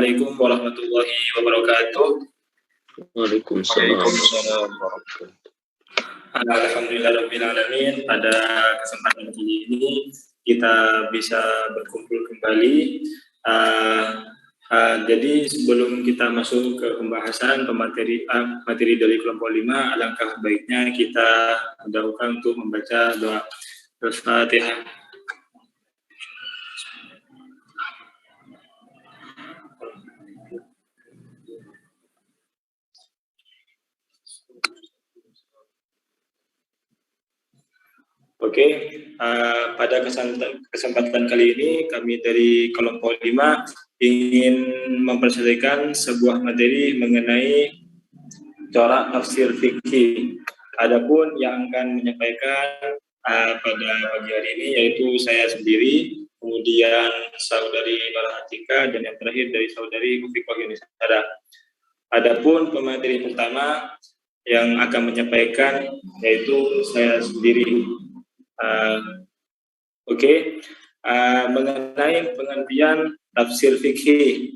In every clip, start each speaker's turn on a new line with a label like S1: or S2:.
S1: Assalamualaikum warahmatullahi wabarakatuh.
S2: Waalaikumsalam warahmatullahi wabarakatuh.
S1: Alhamdulillahirrahmanirrahim. Pada kesempatan kali ini kita bisa berkumpul kembali. Jadi sebelum kita masuk ke pembahasan materi dari kelompok 5, alangkah baiknya kita mendahulukan untuk membaca doa Al-Fatihah. Oke, pada kesempatan kali ini kami dari kelompok 5 ingin mempresentasikan sebuah materi mengenai corak tafsir fikih. Adapun yang akan menyampaikan pada pagi hari ini yaitu saya sendiri, kemudian saudari Bara Atika, dan yang terakhir dari saudari Mufiqah Yunisara. Adapun pemateri pertama yang akan menyampaikan yaitu saya sendiri. Mengenai pengertian tafsir fikih.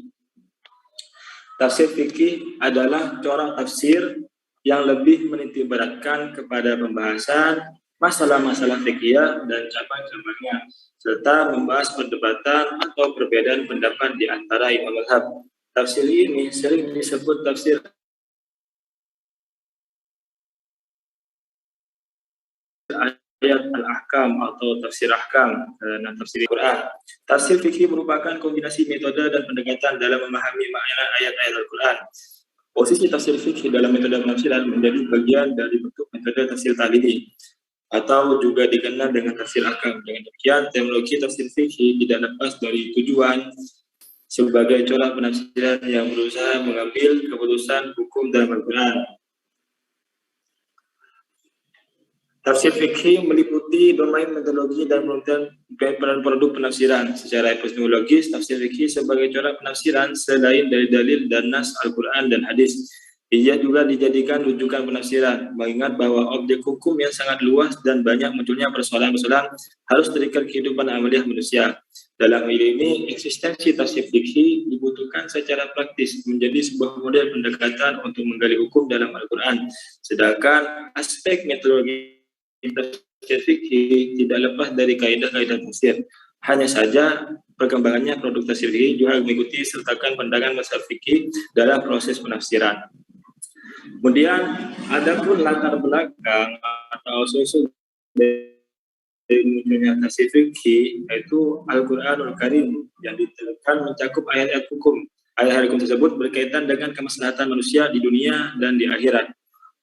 S1: Tafsir fikih adalah corak tafsir yang lebih menitikberatkan kepada pembahasan masalah-masalah fikih dan cabang-cabangnya, serta membahas perdebatan atau perbedaan pendapat di antara imam mazhab. Tafsir ini sering disebut tafsir ayat al-ahkam atau tafsir ahkam dan tafsir Quran. Tafsir fikih merupakan kombinasi metode dan pendekatan dalam memahami makna ayat-ayat Al-Quran. Posisi tafsir fikih dalam metode penafsiran menjadi bagian dari bentuk metode tafsir tahlili atau juga dikenal dengan tafsir ahkam. Dengan demikian, teknologi tafsir fikih tidak lepas dari tujuan sebagai corak penafsiran yang berusaha mengambil keputusan hukum dalam Al-Quran. Tafsir fikih meliputi domain metodologi dan penelitian produk penafsiran. Secara epistemologis, tafsir fikih sebagai corak penafsiran selain dari dalil dan nas Al-Quran dan hadis. Ia juga dijadikan rujukan penafsiran, mengingat bahwa objek hukum yang sangat luas dan banyak munculnya persoalan-persoalan harus terikat kehidupan amaliah manusia. Dalam hal ini, eksistensi tafsir fikih dibutuhkan secara praktis menjadi sebuah model pendekatan untuk menggali hukum dalam Al-Quran. Sedangkan aspek metodologi tafsir fikih tidak lepas dari kaidah-kaidah tafsir. Hanya saja perkembangannya produk tafsir fikih juga mengikuti sertakan pandangan mazhab fikih dalam proses penafsiran. Kemudian adapun latar belakang atau sosok dari munculnya tafsir fikih yaitu Al-Qur'anul Karim yang ditekankan mencakup ayat-ayat hukum. Ayat-ayat hukum tersebut berkaitan dengan kemaslahatan manusia di dunia dan di akhirat.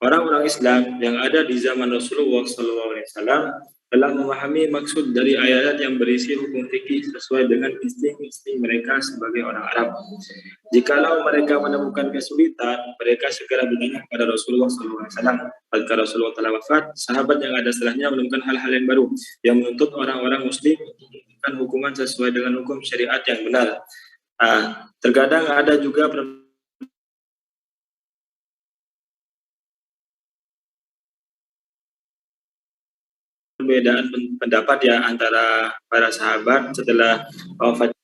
S1: Orang-orang Islam yang ada di zaman Rasulullah SAW telah memahami maksud dari ayat yang berisi hukum fikih sesuai dengan insting-insting mereka sebagai orang Arab. Jikalau mereka menemukan kesulitan, mereka segera bertanya kepada Rasulullah SAW. Ketika Rasulullah telah wafat, sahabat yang ada setelahnya menemukan hal-hal yang baru yang menuntut orang-orang Muslim untuk melakukan hukuman sesuai dengan hukum syariat yang benar. Terkadang ada juga perbedaan pendapat ya antara para sahabat setelah wafat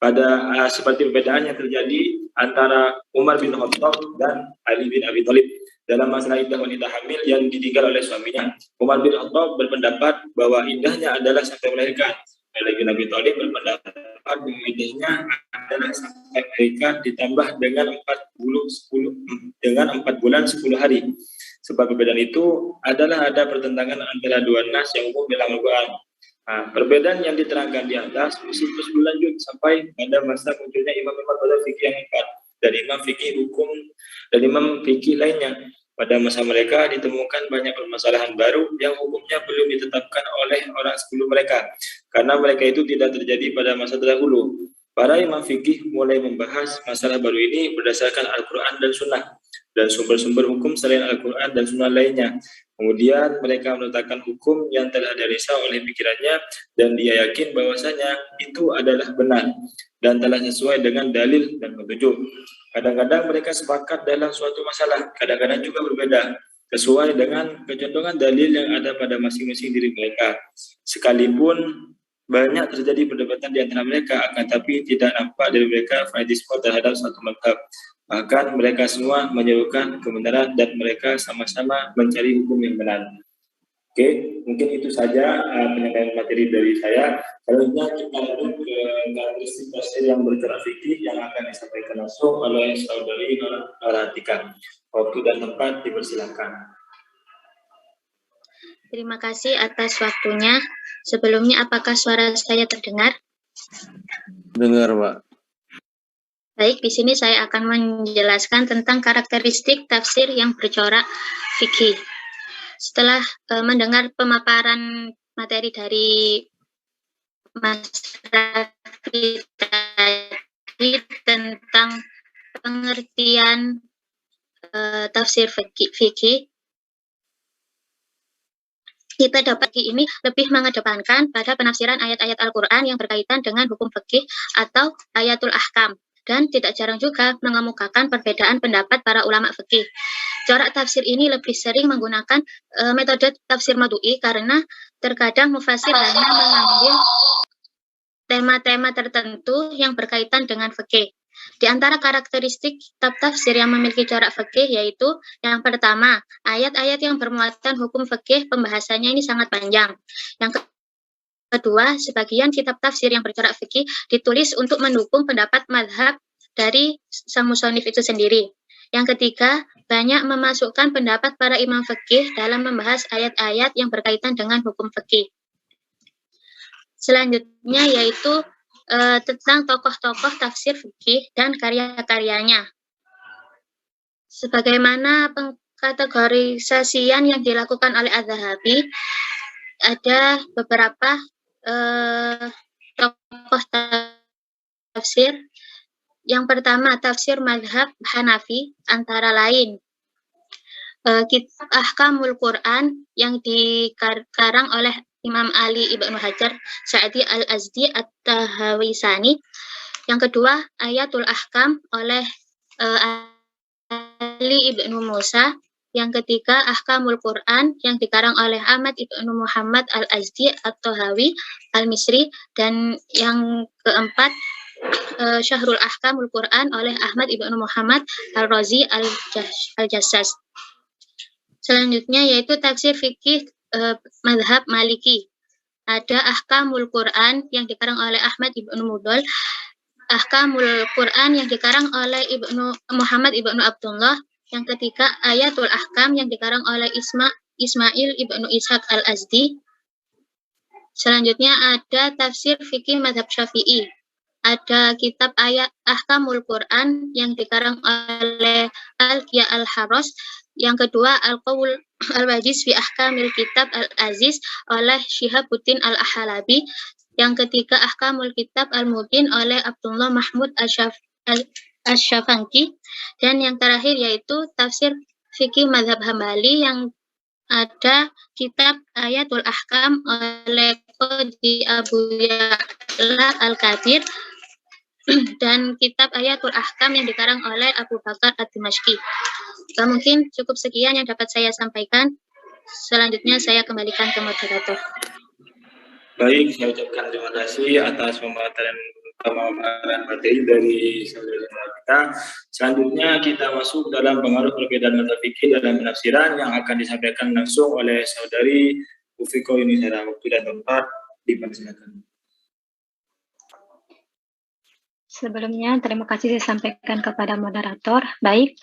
S1: seperti perbedaan yang terjadi antara Umar bin Khattab dan Ali bin Abi Thalib dalam masalah iddah wanita hamil yang ditinggal oleh suaminya. Umar bin Khattab berpendapat bahwa iddahnya adalah sampai melahirkan. Ali bin Abi Thalib berpendapat bahwa iddahnya adalah sampai melahirkan ditambah dengan 4 bulan 10 hari. Sebab perbedaan itu adalah ada pertentangan antara dua nas yang umum dalam Al-Quran. Perbedaan yang diterangkan di atas masih terus berlanjut sampai pada masa munculnya imam-imam mazhab fikih yang empat dan imam fikih hukum dan imam fikih lainnya. Pada masa mereka ditemukan banyak permasalahan baru yang hukumnya belum ditetapkan oleh orang sebelum mereka, karena mereka itu tidak terjadi pada masa terdahulu. Para imam fikih mulai membahas masalah baru ini berdasarkan Al-Quran dan Sunnah dan sumber-sumber hukum selain Al-Quran dan Sunnah lainnya. Kemudian mereka menetapkan hukum yang telah dirisa oleh pikirannya dan dia yakin bahwasanya itu adalah benar dan telah sesuai dengan dalil dan petunjuk. Kadang-kadang mereka sepakat dalam suatu masalah, kadang-kadang juga berbeda sesuai dengan kecondongan dalil yang ada pada masing-masing diri mereka. Sekalipun Banyak terjadi perdebatan di antara mereka, akan tapi tidak nampak dari mereka fanatisme terhadap suatu mazhab. Bahkan mereka semua menyerukan kebenaran dan mereka sama-sama mencari hukum yang benar. Oke, mungkin itu saja penyampaian materi dari saya. Selanjutnya kita lanjut ke karakteristik tafsir yang bercorak fikih yang akan disampaikan langsung oleh saudari Nora Atika. Waktu dan tempat dipersilakan.
S3: Terima kasih atas waktunya. Sebelumnya, apakah suara saya terdengar?
S2: Dengar, Pak.
S3: Baik, di sini saya akan menjelaskan tentang karakteristik tafsir yang bercorak fikih. Setelah mendengar pemaparan materi dari Mas Raffi tadi tentang pengertian tafsir fikih, kita dapat ini lebih mengedepankan pada penafsiran ayat-ayat Al-Quran yang berkaitan dengan hukum fikih atau ayatul ahkam, dan tidak jarang juga mengemukakan perbedaan pendapat para ulama fikih. Corak tafsir ini lebih sering menggunakan metode tafsir madu'i karena terkadang mufasir hanya mengambil tema-tema tertentu yang berkaitan dengan fikih. Di antara karakteristik kitab tafsir yang memiliki corak fikih yaitu yang pertama, ayat-ayat yang bermuatan hukum fikih pembahasannya ini sangat panjang. Yang kedua, sebagian kitab tafsir yang bercorak fikih ditulis untuk mendukung pendapat mazhab dari sang musonif itu sendiri. Yang ketiga, banyak memasukkan pendapat para imam fikih dalam membahas ayat-ayat yang berkaitan dengan hukum fikih. Selanjutnya yaitu tentang tokoh-tokoh tafsir fikih dan karya-karyanya. Sebagaimana pengkategorisasian yang dilakukan oleh Az-Zahabi, ada beberapa tokoh tafsir. Yang pertama, tafsir mazhab Hanafi, antara lain kitab Ahkamul Quran yang dikarang oleh Imam Ali Ibnu Hajar Sa'di Al-Azdi At-Tahawisani. Yang kedua, Ayatul Ahkam oleh Ali Ibnu Musa. Yang ketiga, Ahkamul Quran yang dikarang oleh Ahmad Ibnu Muhammad Al-Azdi At-Tahawi Al-Misri. Dan yang keempat, Syahrul Ahkamul Quran oleh Ahmad Ibnu Muhammad Al-Razi Al-Jassas. Selanjutnya yaitu tafsir fikih mazhab Maliki. Ada Ahkamul Quran yang dikarang oleh Ahmad Ibnu Mudol, Ahkamul Quran yang dikarang oleh Muhammad Ibnu Abdullah. Yang ketiga, Ayatul Ahkam yang dikarang oleh Ismail Ibnu Ishaq Al-Azdi. Selanjutnya ada tafsir fikih mazhab Syafi'i. Ada kitab ayat Ahkamul Quran yang dikarang oleh Al-Qiyya Al-Haros. Yang kedua, Al-Qawl Al-Wajiz fi Ahkamil Kitab Al-Aziz oleh Syihabuddin Al-Ahalabi. Yang ketiga, Ahkamul Kitab Al-Mubin oleh Abdullah Mahmud Asy-Syafanki. Dan yang terakhir yaitu tafsir fikih mazhab Hambali yang ada kitab Ayatul Ahkam oleh Qadhi Abu Ya'la Al-Kabir dan kitab Ayatul Ahkam yang dikarang oleh Abu Bakar Ad-Dimashqi. Mungkin cukup sekian yang dapat saya sampaikan. Selanjutnya saya kembalikan ke moderator.
S1: Baik, saya ucapkan terima kasih atas pemaparan materi dari saudara kita. Selanjutnya kita masuk dalam pengaruh perbedaan mazhab fikih dalam penafsiran yang akan disampaikan langsung oleh saudari Ufiko Yunisara. Waktu dan tempat dipersilakan.
S4: Sebelumnya, terima kasih saya sampaikan kepada moderator. Baik,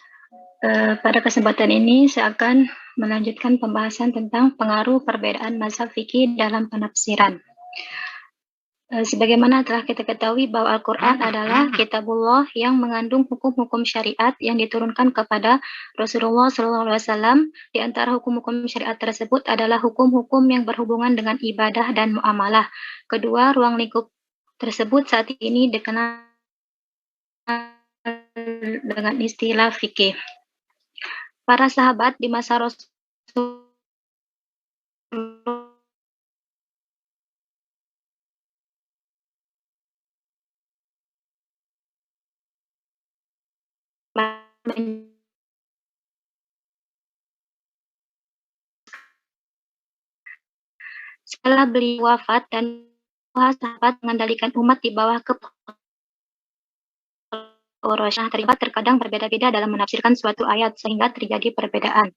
S4: pada kesempatan ini saya akan melanjutkan pembahasan tentang pengaruh perbedaan mazhab fikih dalam penafsiran. Sebagaimana telah kita ketahui bahwa Al-Quran adalah kitabullah yang mengandung hukum-hukum syariat yang diturunkan kepada Rasulullah SAW. Di antara hukum-hukum syariat tersebut adalah hukum-hukum yang berhubungan dengan ibadah dan muamalah. Kedua, ruang lingkup tersebut saat ini dikenal dengan istilah fikih. Para sahabat di masa Rasulullah setelah beliau wafat dan sahabat mengendalikan umat di bawah kepemimpinan terlibat terkadang berbeda-beda dalam menafsirkan suatu ayat sehingga terjadi perbedaan.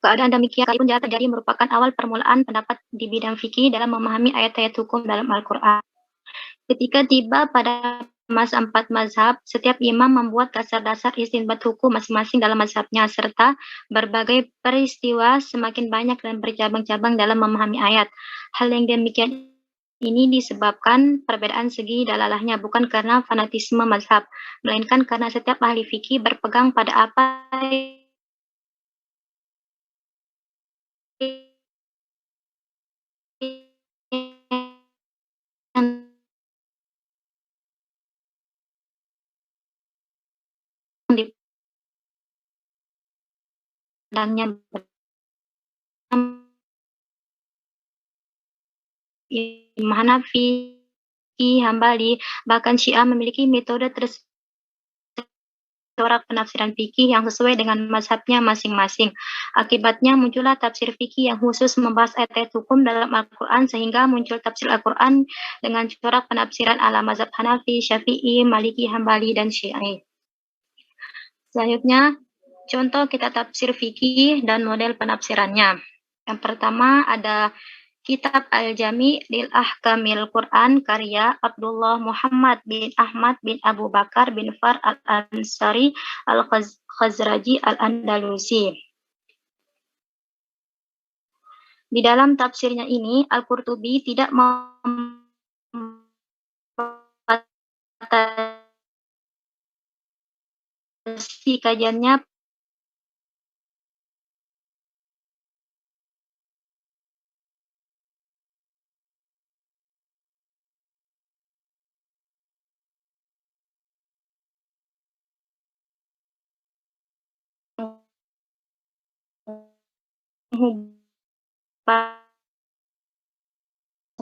S4: Keadaan demikian sekalipun jika terjadi merupakan awal permulaan pendapat di bidang fikih dalam memahami ayat-ayat hukum dalam Al-Quran. Ketika tiba pada masa 4 mazhab, setiap imam membuat dasar-dasar istinbat hukum masing-masing dalam mazhabnya, serta berbagai peristiwa semakin banyak dan bercabang-cabang dalam memahami ayat. Hal yang demikian ini disebabkan perbedaan segi dalalahnya, bukan karena fanatisme mazhab, melainkan karena setiap ahli fikih berpegang pada apa yang Imam Hanafi, Hambali, bahkan Syiah memiliki metode corak penafsiran fikih yang sesuai dengan mazhabnya masing-masing. Akibatnya muncullah tafsir fikih yang khusus membahas ayat-ayat hukum dalam Al-Quran, sehingga muncul tafsir Al-Quran dengan corak penafsiran ala mazhab Hanafi, Syafi'i, Maliki, Hambali, dan Syiah. Selanjutnya, contoh kitab tafsir fikih dan model penafsirannya. Yang pertama ada Kitab Al-Jami' lil Ahkamil Quran karya Abdullah Muhammad bin Ahmad bin Abu Bakar bin Far al-Ansari al-Khazraji al-Andalusi. Di dalam tafsirnya ini, Al-Qurtubi tidak membatasi kajiannya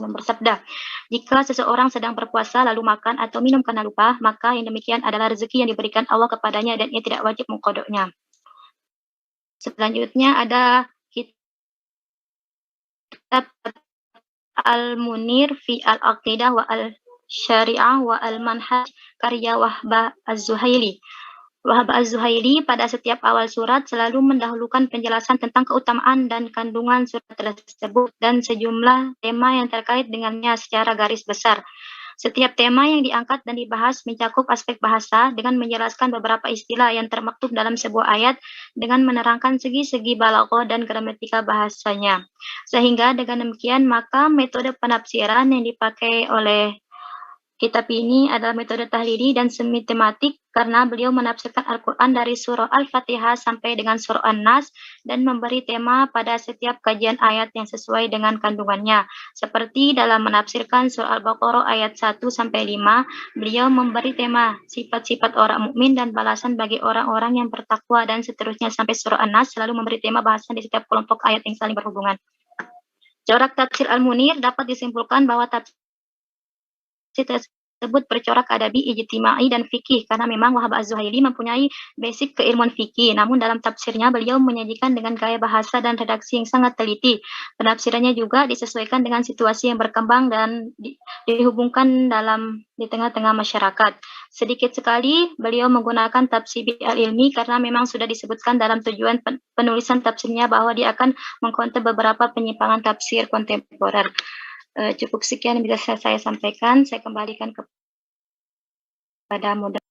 S4: bersabda, jika seseorang sedang berpuasa lalu makan atau minum karena lupa, maka yang demikian adalah rezeki yang diberikan Allah kepadanya dan ia tidak wajib mengkodoknya. Selanjutnya ada kitab Al-Munir fi Al-Aqidah wa Al-Syari'ah wa Al-Manhaj karya Wahbah Az-Zuhaili. Wahbah Az-Zuhaili pada setiap awal surat selalu mendahulukan penjelasan tentang keutamaan dan kandungan surat tersebut dan sejumlah tema yang terkait dengannya secara garis besar. Setiap tema yang diangkat dan dibahas mencakup aspek bahasa dengan menjelaskan beberapa istilah yang termaktub dalam sebuah ayat dengan menerangkan segi-segi balaghah dan gramatika bahasanya. Sehingga dengan demikian maka metode penafsiran yang dipakai oleh kitab ini adalah metode tahlili dan semi tematik karena beliau menafsirkan Al-Quran dari surah Al-Fatihah sampai dengan surah An-Nas dan memberi tema pada setiap kajian ayat yang sesuai dengan kandungannya. Seperti dalam menafsirkan surah Al-Baqarah ayat 1-5, beliau memberi tema sifat-sifat orang mukmin dan balasan bagi orang-orang yang bertakwa dan seterusnya sampai surah An-Nas selalu memberi tema bahasan di setiap kelompok ayat yang saling berhubungan. Corak tafsir Al-Munir dapat disimpulkan bahwa tafsir tersebut bercorak adabi, ijtimai, dan fikih karena memang Wahbah Az-Zuhaili mempunyai basic keilmuan fikih, namun dalam tafsirnya beliau menyajikan dengan gaya bahasa dan redaksi yang sangat teliti. Penafsirannya juga disesuaikan dengan situasi yang berkembang dan dihubungkan di tengah-tengah masyarakat. Sedikit sekali beliau menggunakan tafsir al-ilmi karena memang sudah disebutkan dalam tujuan penulisan tafsirnya bahwa dia akan mengkonter beberapa penyimpangan tafsir kontemporer. Cukup sekian yang bisa saya sampaikan. Saya kembalikan kepada moderator.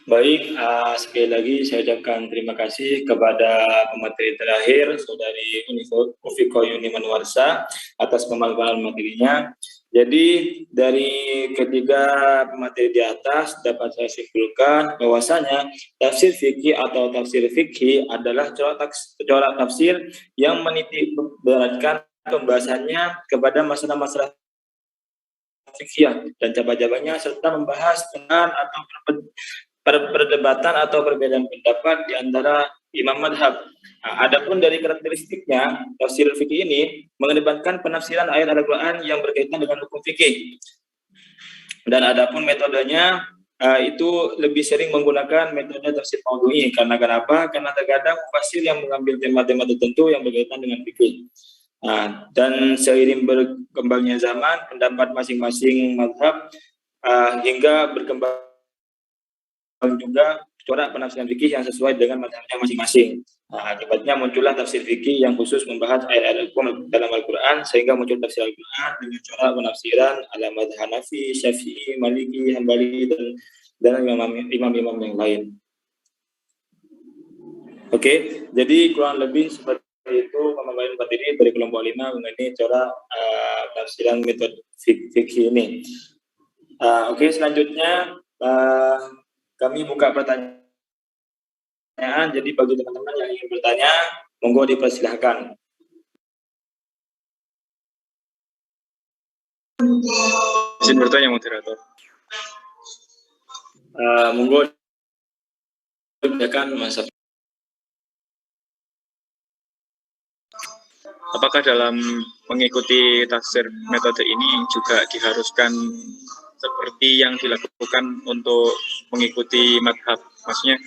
S1: Baik, sekali lagi saya ucapkan terima kasih kepada pemateri terakhir, Saudari Ufiko Yuni Manwarsa atas pemaparan materinya. Jadi dari ketiga pemateri di atas dapat saya simpulkan bahwasanya tafsir fikih atau tafsir fikih adalah corak tafsir yang menitik beratkan pembahasannya kepada masalah-masalah fikih dan cabang-cabangnya serta membahas tentang atau perdebatan atau perbedaan pendapat di antara imam madhab. Adapun dari karakteristiknya, tafsir fikih ini mengedepankan penafsiran ayat Al-Quran yang berkaitan dengan hukum fikih. Dan adapun metodenya itu lebih sering menggunakan metode tafsir maudhu'i. Karena kenapa? Karena terkadang mufassir yang mengambil tema-tema tertentu yang berkaitan dengan fikih. Dan seiring berkembangnya zaman, pendapat masing-masing mazhab hingga berkembang juga corak penafsiran fikih yang sesuai dengan mazhabnya masing-masing. Akibatnya muncullah tafsir fikih yang khusus membahas ayat-ayat hukum dalam Al-Quran, sehingga muncul tafsir Al-Quran dengan corak penafsiran ala mazhab Hanafi, Syafi'i, Maliki, Hambali, dan imam-imam yang lain. Oke, jadi kurang lebih seperti itu pemaparan materi dari kelompok 5 mengenai corak penafsiran metode fikih ini. Oke, selanjutnya kami buka pertanyaan. Jadi bagi teman-teman yang ingin bertanya, monggo dipersilahkan.
S5: Izin bertanya, moderator.
S1: Monggo silakan, Mas.
S5: Apakah dalam mengikuti tafsir metode ini juga diharuskan seperti yang dilakukan untuk mengikuti madhab? Maksudnya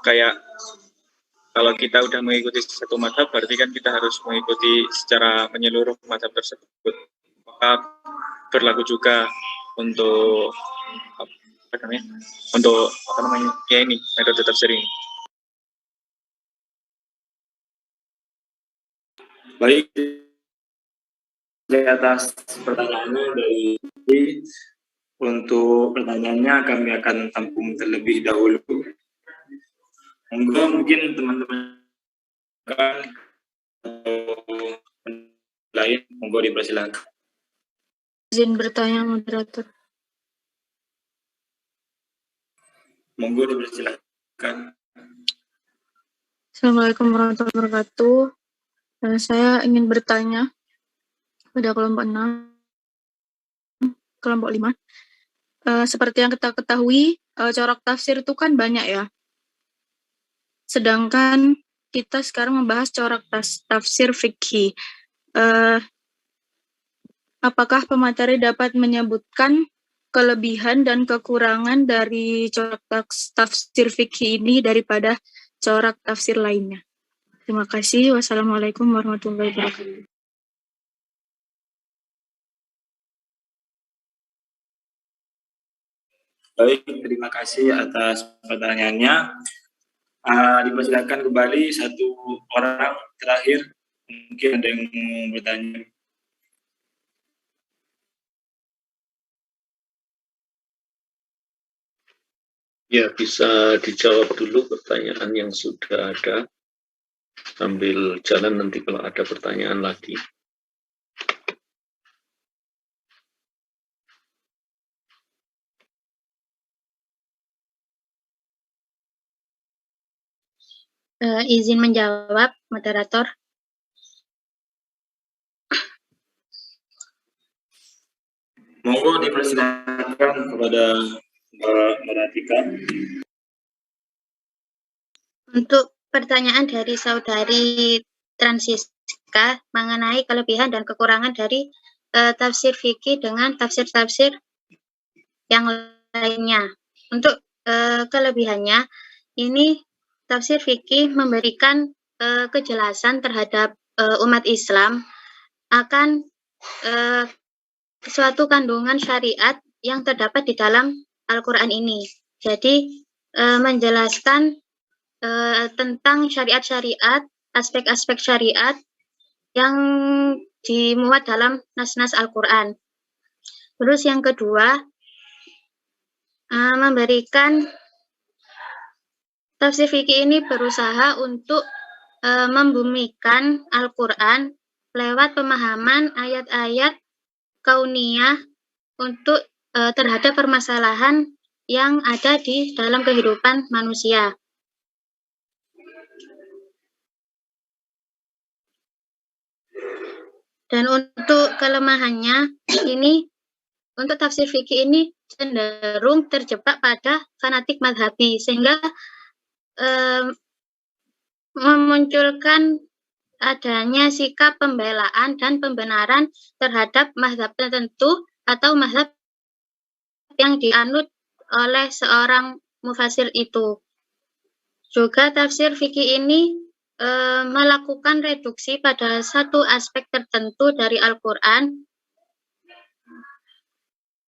S5: kayak kalau kita udah mengikuti satu madhab, berarti kan kita harus mengikuti secara menyeluruh madhab tersebut. Apakah berlaku juga untuk ini metode tafsir ini?
S1: Baik, di atas pertanyaannya dari untuk pertanyaannya kami akan tampung terlebih dahulu. Mungkin teman-teman lain, monggo dipersilakan.
S6: Izin bertanya, moderator.
S1: Monggo dipersilakan.
S6: Assalamualaikum warahmatullahi wabarakatuh. Saya ingin bertanya pada kelompok 6, kelompok 5. Seperti yang kita ketahui, corak tafsir itu kan banyak ya. Sedangkan kita sekarang membahas corak tafsir fikih. Apakah pemateri dapat menyebutkan kelebihan dan kekurangan dari corak tafsir fikih ini daripada corak tafsir lainnya? Terima kasih. Wassalamualaikum warahmatullahi wabarakatuh.
S1: Baik, terima kasih atas pertanyaannya. Dipersilakan kembali satu orang terakhir, mungkin ada yang mau bertanya.
S2: Ya, bisa dijawab dulu pertanyaan yang sudah ada. Sambil jalan nanti kalau ada pertanyaan lagi.
S3: Izin menjawab, moderator.
S1: Monggo dipersilakan kepada Mbak Ratika.
S3: Untuk pertanyaan dari saudari Transiska mengenai kelebihan dan kekurangan dari tafsir fikih dengan tafsir-tafsir yang lainnya. Untuk kelebihannya, ini tafsir fikih memberikan kejelasan terhadap umat Islam akan suatu kandungan syariat yang terdapat di dalam Al-Quran ini. Jadi menjelaskan tentang syariat-syariat, aspek-aspek syariat yang dimuat dalam nas-nas Al-Quran. Terus yang kedua, memberikan tafsir fikih ini berusaha untuk membumikan Al-Quran lewat pemahaman ayat-ayat kauniyah untuk terhadap permasalahan yang ada di dalam kehidupan manusia. Dan untuk kelemahannya, ini untuk tafsir fikih ini cenderung terjebak pada fanatik madhabi, sehingga memunculkan adanya sikap pembelaan dan pembenaran terhadap mazhab tertentu atau mazhab yang dianut oleh seorang mufasir itu. Juga tafsir fikih ini melakukan reduksi pada satu aspek tertentu dari Al-Quran.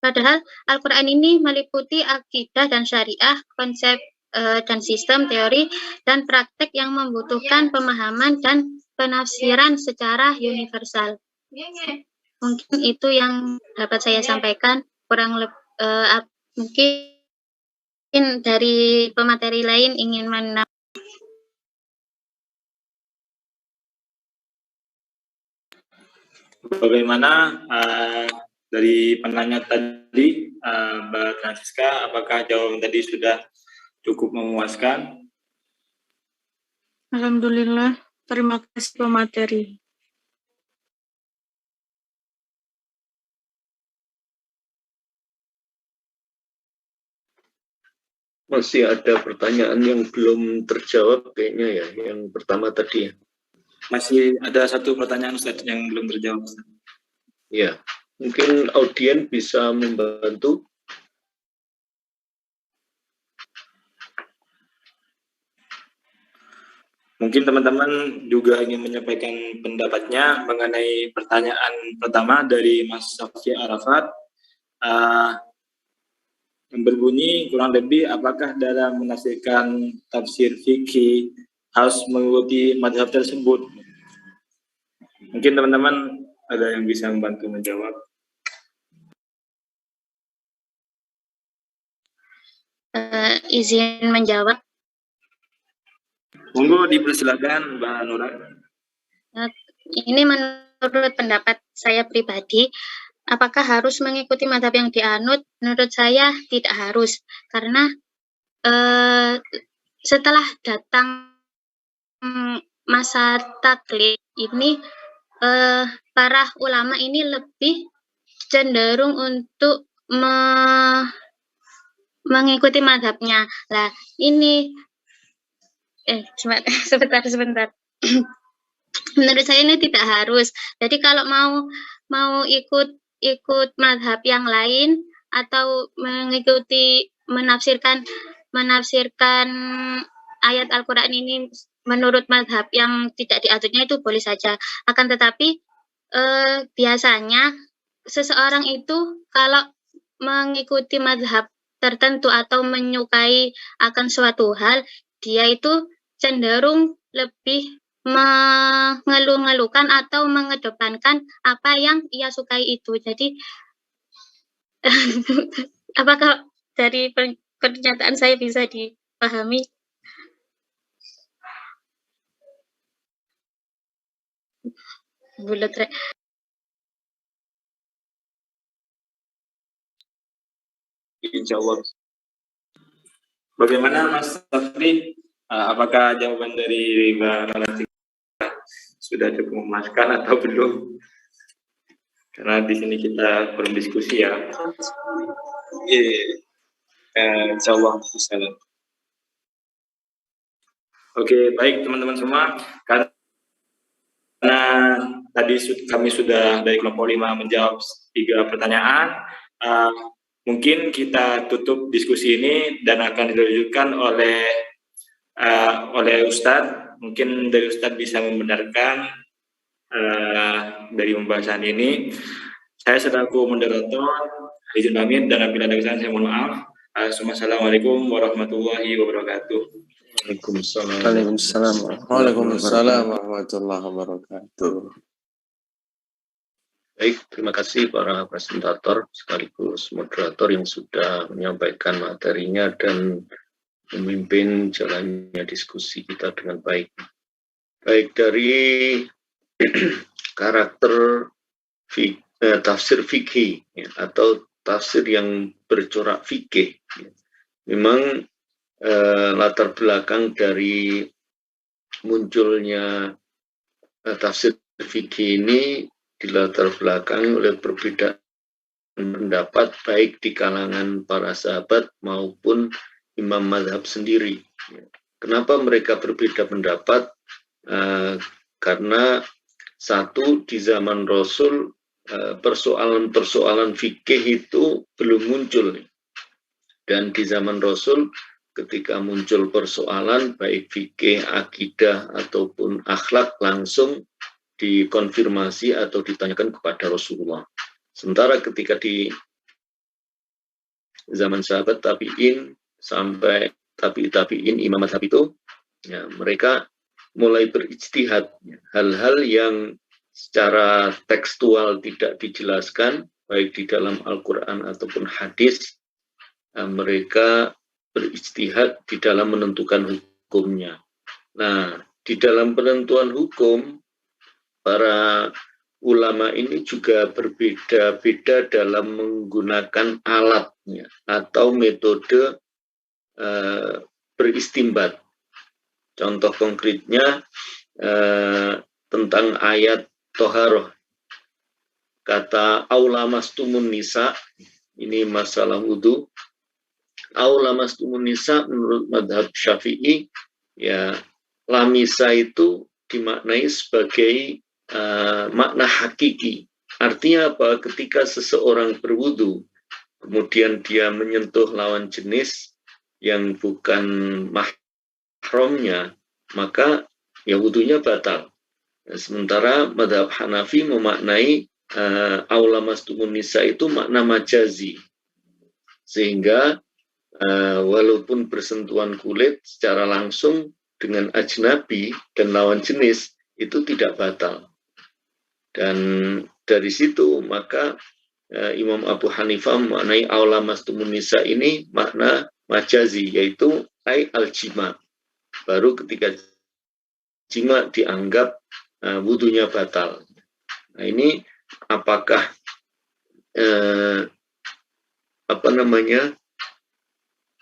S3: Padahal Al-Quran ini meliputi akidah dan syariah, konsep dan sistem teori dan praktek yang membutuhkan pemahaman dan penafsiran secara universal. Mungkin itu yang dapat saya sampaikan. Kurang lebih mungkin dari pemateri lain ingin menambahkan.
S1: Bagaimana dari penanya tadi, Mbak Francisca, apakah jawaban tadi sudah cukup memuaskan?
S6: Alhamdulillah, terima kasih pemateri.
S2: Masih ada pertanyaan yang belum terjawab kayaknya ya, yang pertama tadi ya.
S1: Masih ada satu pertanyaan Ustaz yang belum terjawab.
S2: Ya, mungkin audien bisa membantu.
S1: Mungkin teman-teman juga ingin menyampaikan pendapatnya mengenai pertanyaan pertama dari Mas Safi Arafat. Yang berbunyi kurang lebih, apakah dalam menafsirkan tafsir fikih harus mengikuti madhab tersebut? Mungkin teman-teman ada yang bisa membantu menjawab.
S3: Izin menjawab.
S1: Monggo dipersilakan Mbak Nura.
S3: Ini menurut pendapat saya pribadi, apakah harus mengikuti madhab yang dianut? Menurut saya tidak harus, karena setelah datang masa taklid ini, para ulama ini lebih cenderung untuk mengikuti madhabnya. Lah ini sebentar. Menurut saya ini tidak harus. Jadi kalau mau ikut madhab yang lain atau mengikuti menafsirkan ayat Al-Quran ini menurut madhab yang tidak diaturnya, itu boleh saja. Akan tetapi biasanya seseorang itu kalau mengikuti madhab tertentu atau menyukai akan suatu hal, dia itu cenderung lebih mengeluh-ngeluhkan atau mengedepankan apa yang ia sukai itu. Jadi apakah dari pernyataan saya bisa dipahami? Bulat.
S1: Dijawab. Bagaimana Mas Safri? Apakah jawaban dari Mbak Nura sudah cukup memuaskan atau belum? Karena di sini kita berdiskusi ya.
S5: Jawab salah.
S1: Oke, baik teman-teman semua. Karena tadi kami sudah dari kelompok 5 menjawab 3 pertanyaan, mungkin kita tutup diskusi ini dan akan dilanjutkan oleh Ustadz. Mungkin dari Ustadz bisa membenarkan dari pembahasan ini. Saya selaku moderator, izin pamit, dan apabila ada kesalahan saya mohon maaf. Assalamualaikum warahmatullahi wabarakatuh.
S7: Waalaikumsalam warahmatullahi wabarakatuh.
S2: Baik, terima kasih para presentator sekaligus moderator yang sudah menyampaikan materinya dan memimpin jalannya diskusi kita dengan baik. Baik dari karakter tafsir fikih atau tafsir yang bercorak fikih. Memang latar belakang dari munculnya tafsir fikih ini dilatar belakang oleh perbedaan pendapat baik di kalangan para sahabat maupun imam mazhab sendiri. Kenapa mereka berbeda pendapat? Karena satu, di zaman Rasul persoalan-persoalan fikih itu belum muncul. Dan di zaman Rasul, ketika muncul persoalan baik fikih, akidah ataupun akhlak, langsung dikonfirmasi atau ditanyakan kepada Rasulullah. Sementara ketika di zaman sahabat tabi'in sampai tabi'in imam mazhab itu, ya, mereka mulai berijtihad hal-hal yang secara tekstual tidak dijelaskan baik di dalam Al-Quran ataupun hadis. Mereka berijtihad di dalam menentukan hukumnya. Nah, di dalam penentuan hukum, para ulama ini juga berbeda-beda dalam menggunakan alatnya atau metode beristimbat. Contoh konkretnya tentang ayat Toharoh. Kata aulamastumun nisa, ini masalah wudhu. Aulamastumun nisa menurut madhab Syafi'i, ya, lamisa itu dimaknai sebagai makna hakiki. Artinya apa? Ketika seseorang berwudu, kemudian dia menyentuh lawan jenis yang bukan mahramnya, maka ya wudunya batal. Sementara madhab Hanafi memaknai aulamastumun nisa itu makna majazi. Sehingga walaupun bersentuhan kulit secara langsung dengan ajnabi dan lawan jenis itu tidak batal. Dan dari situ maka Imam Abu Hanifah memaknai aulamastumun nisa ini makna majazi, yaitu al-jima. Baru ketika jima dianggap wudunya batal. Nah, ini apakah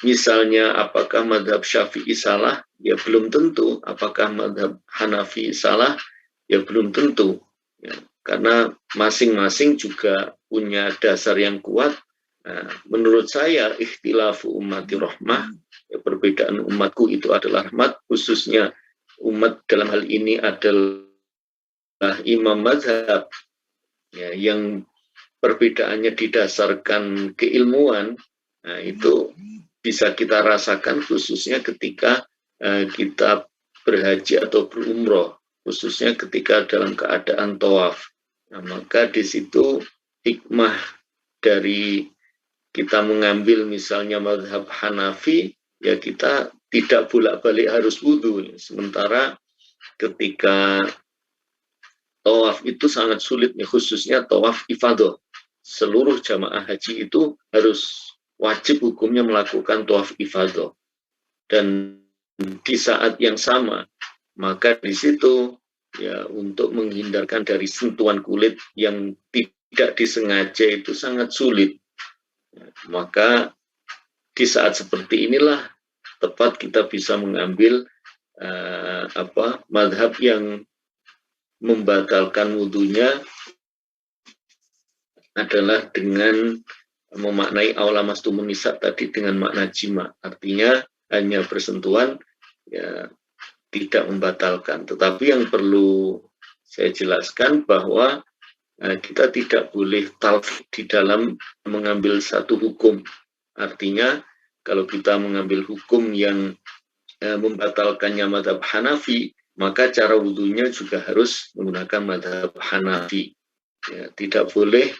S2: misalnya apakah madhab Syafi'i salah? Ya belum tentu. Apakah madhab Hanafi salah? Ya belum tentu. Ya, karena masing-masing juga punya dasar yang kuat. Nah, menurut saya ikhtilafu ummati rahmah, ya, perbedaan umatku itu adalah rahmat, khususnya umat dalam hal ini adalah imam mazhab, ya, yang perbedaannya didasarkan keilmuan. Nah, itu bisa kita rasakan khususnya ketika kita berhaji atau berumroh, khususnya ketika dalam keadaan tawaf. Nah, maka di situ hikmah dari kita mengambil misalnya mazhab Hanafi, ya kita tidak bolak-balik harus wudu. Sementara ketika tawaf itu sangat sulit, khususnya tawaf ifadah. Seluruh jamaah haji itu harus wajib hukumnya melakukan tawaf ifadah. Dan di saat yang sama, maka di situ ya untuk menghindarkan dari sentuhan kulit yang tidak disengaja itu sangat sulit. Maka di saat seperti inilah tepat kita bisa mengambil mazhab yang membatalkan wudunya adalah dengan memaknai aulamastumun nisa tadi dengan makna jima. Artinya hanya bersentuhan, ya tidak membatalkan. Tetapi yang perlu saya jelaskan bahwa kita tidak boleh talfik di dalam mengambil satu hukum. Artinya kalau kita mengambil hukum yang membatalkannya mazhab Hanafi, maka cara wudunya juga harus menggunakan mazhab Hanafi. Ya, tidak boleh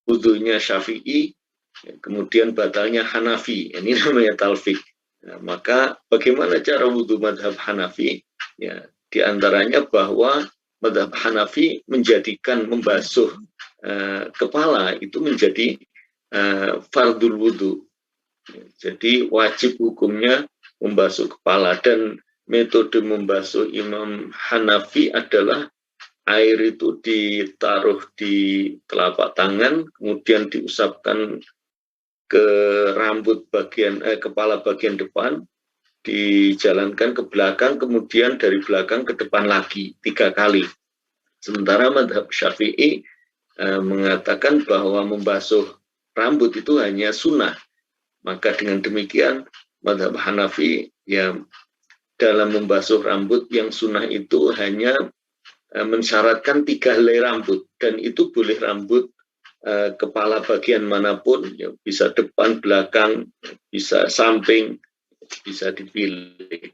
S2: wudunya Syafi'i, ya, kemudian batalnya Hanafi. Ini namanya talfik. Nah, maka bagaimana cara wudu mazhab Hanafi? Ya, di antaranya bahwa mazhab Hanafi menjadikan membasuh kepala itu menjadi fardul wudu. Jadi wajib hukumnya membasuh kepala, dan metode membasuh Imam Hanafi adalah air itu ditaruh di telapak tangan, kemudian diusapkan ke rambut bagian kepala bagian depan, dijalankan ke belakang, kemudian dari belakang ke depan lagi 3 kali. Sementara mazhab Syafi'i mengatakan bahwa membasuh rambut itu hanya sunnah. Maka dengan demikian mazhab Hanafi ya dalam membasuh rambut yang sunnah itu hanya mensyaratkan 3 helai rambut, dan itu boleh rambut kepala bagian manapun, ya, bisa depan, belakang, bisa samping, bisa dipilih.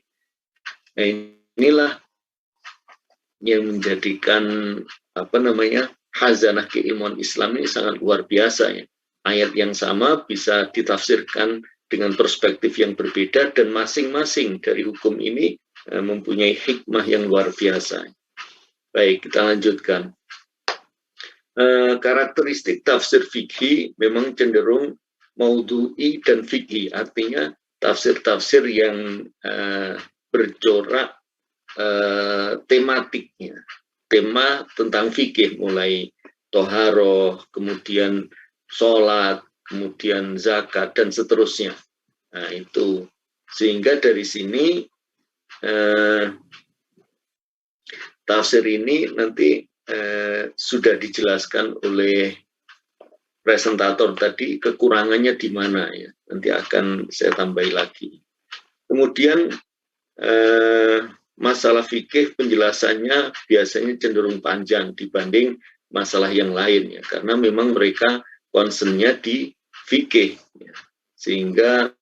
S2: Nah, inilah yang menjadikan khazanah keilmuan Islam ini sangat luar biasa, ya. Ayat yang sama bisa ditafsirkan dengan perspektif yang berbeda, dan masing-masing dari hukum ini mempunyai hikmah yang luar biasa. Baik, kita lanjutkan. Karakteristik tafsir fikih memang cenderung maudhu'i dan fikih, artinya tafsir-tafsir yang bercorak tematiknya, tema tentang fikih, mulai toharoh, kemudian sholat, kemudian zakat, dan seterusnya. Nah, itu sehingga dari sini tafsir ini nanti sudah dijelaskan oleh presentator tadi, kekurangannya di mana, ya. Nanti akan saya tambahi lagi. Kemudian masalah fikih penjelasannya biasanya cenderung panjang dibanding masalah yang lain, ya, karena memang mereka concernnya di fikih, ya. Sehingga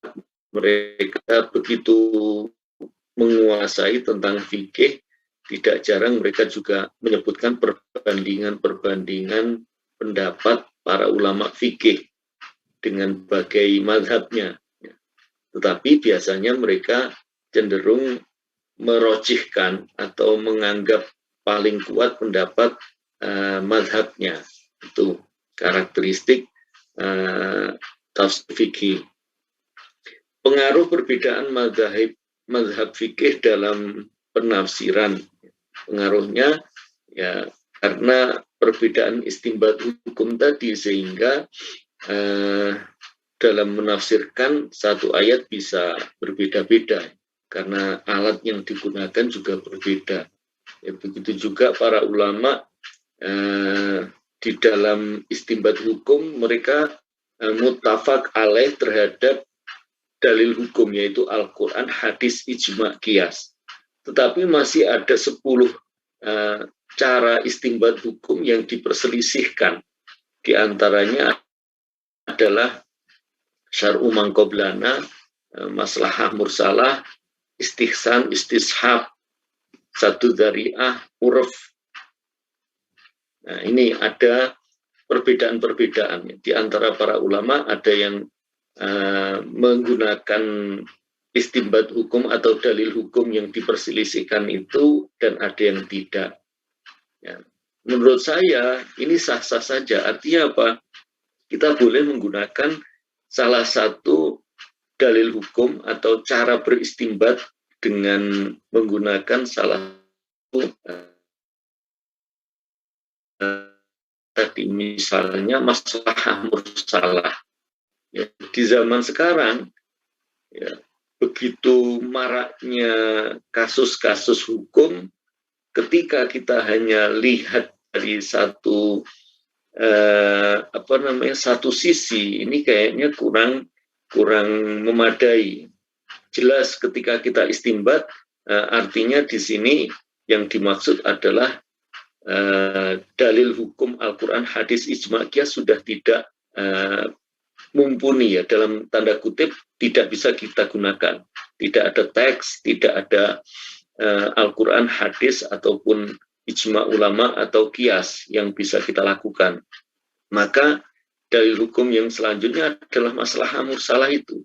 S2: mereka begitu menguasai tentang fikih, tidak jarang mereka juga menyebutkan perbandingan pendapat para ulama fikih dengan berbagai mazhabnya. Tetapi biasanya mereka cenderung merojihkan atau menganggap paling kuat pendapat mazhabnya. Itu karakteristik tafsir fikih. Pengaruh perbedaan mazhab fikih dalam penafsiran. Pengaruhnya, ya, karena perbedaan istinbat hukum tadi, sehingga dalam menafsirkan satu ayat bisa berbeda-beda karena alat yang digunakan juga berbeda. Ya, begitu juga para ulama di dalam istinbat hukum, mereka muttafaq alaih terhadap dalil hukum, yaitu Al-Quran, hadis, ijma, qiyas. Tetapi masih ada 10 cara istinbat hukum yang diperselisihkan. Di antaranya adalah syar'u man qablana, maslahah mursalah, istihsan, istishab, satu dzari'ah, urf. Nah, ini ada perbedaan-perbedaan. Di antara para ulama ada yang menggunakan istinbat hukum atau dalil hukum yang diperselisihkan itu, dan ada yang tidak. Ya. Menurut saya ini sah-sah saja. Artinya apa? Kita boleh menggunakan salah satu dalil hukum atau cara beristinbat dengan menggunakan salah satu tadi, misalnya maslahah mursalah. Ya, di zaman sekarang, ya, begitu maraknya kasus-kasus hukum, ketika kita hanya lihat dari satu satu sisi, ini kayaknya kurang memadai. Jelas ketika kita istinbat, artinya di sini yang dimaksud adalah dalil hukum Al-Quran, hadis, ijma, qiyas sudah tidak mumpuni, ya, dalam tanda kutip tidak bisa kita gunakan. Tidak ada teks, tidak ada Al-Quran, hadis, ataupun ijma ulama atau qiyas yang bisa kita lakukan. Maka dalil hukum yang selanjutnya adalah maslahah mursalah itu.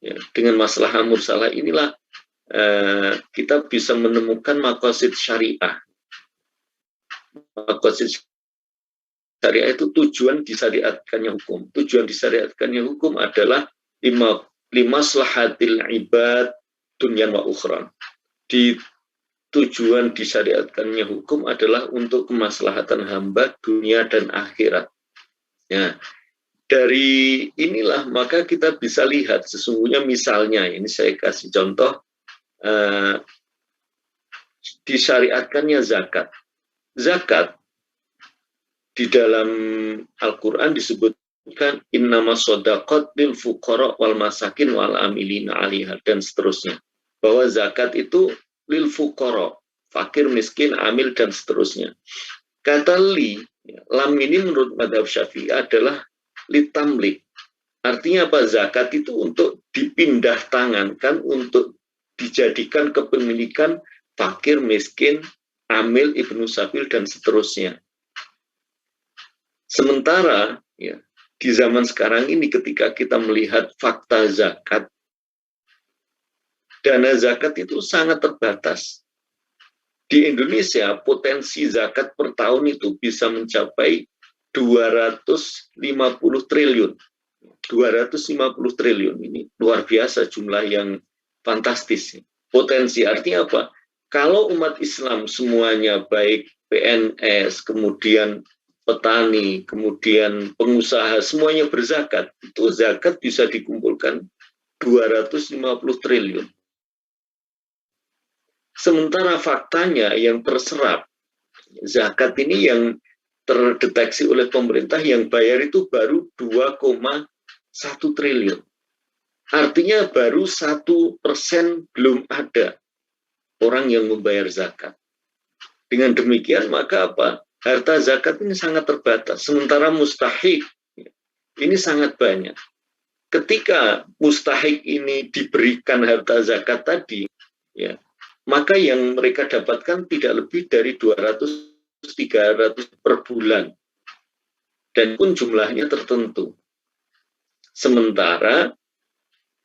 S2: Ya, dengan maslahah mursalah inilah kita bisa menemukan maqasid syariah. Maqasid syariah itu tujuan disyariatkannya hukum. Tujuan disyariatkannya hukum adalah limaslahatil ibad dunyan wa ukhran. Di tujuan disyariatkannya hukum adalah untuk kemaslahatan hamba dunia dan akhirat. Ya, dari inilah maka kita bisa lihat sesungguhnya, misalnya ini saya kasih contoh, disyariatkannya zakat. Zakat di dalam Al-Quran disebutkan innamas shadaqat lil fuqara wal masakin wal amilina 'alaiha, dan seterusnya. Bahwa zakat itu lil fuqara, fakir, miskin, amil, dan seterusnya. Kata li Lam ini menurut madhab Syafi'i adalah litamlik. Artinya apa? Zakat itu untuk dipindah tangankan, untuk dijadikan kepemilikan fakir, miskin, amil, ibnu sabil, dan seterusnya. Sementara ya, di zaman sekarang ini ketika kita melihat fakta zakat, dana zakat itu sangat terbatas. Di Indonesia potensi zakat per tahun itu bisa mencapai 250 triliun. 250 triliun ini luar biasa, jumlah yang fantastis. Potensi artinya apa? Kalau umat Islam semuanya, baik PNS, kemudian petani, kemudian pengusaha, semuanya berzakat, itu zakat bisa dikumpulkan 250 triliun. Sementara faktanya yang terserap, zakat ini yang terdeteksi oleh pemerintah yang bayar itu baru 2,1 triliun. Artinya baru 1% belum ada orang yang membayar zakat. Dengan demikian maka apa? Harta zakat ini sangat terbatas. Sementara mustahik ini sangat banyak. Ketika mustahik ini diberikan harta zakat tadi, ya, maka yang mereka dapatkan tidak lebih dari 200-300 per bulan. Dan pun jumlahnya tertentu. Sementara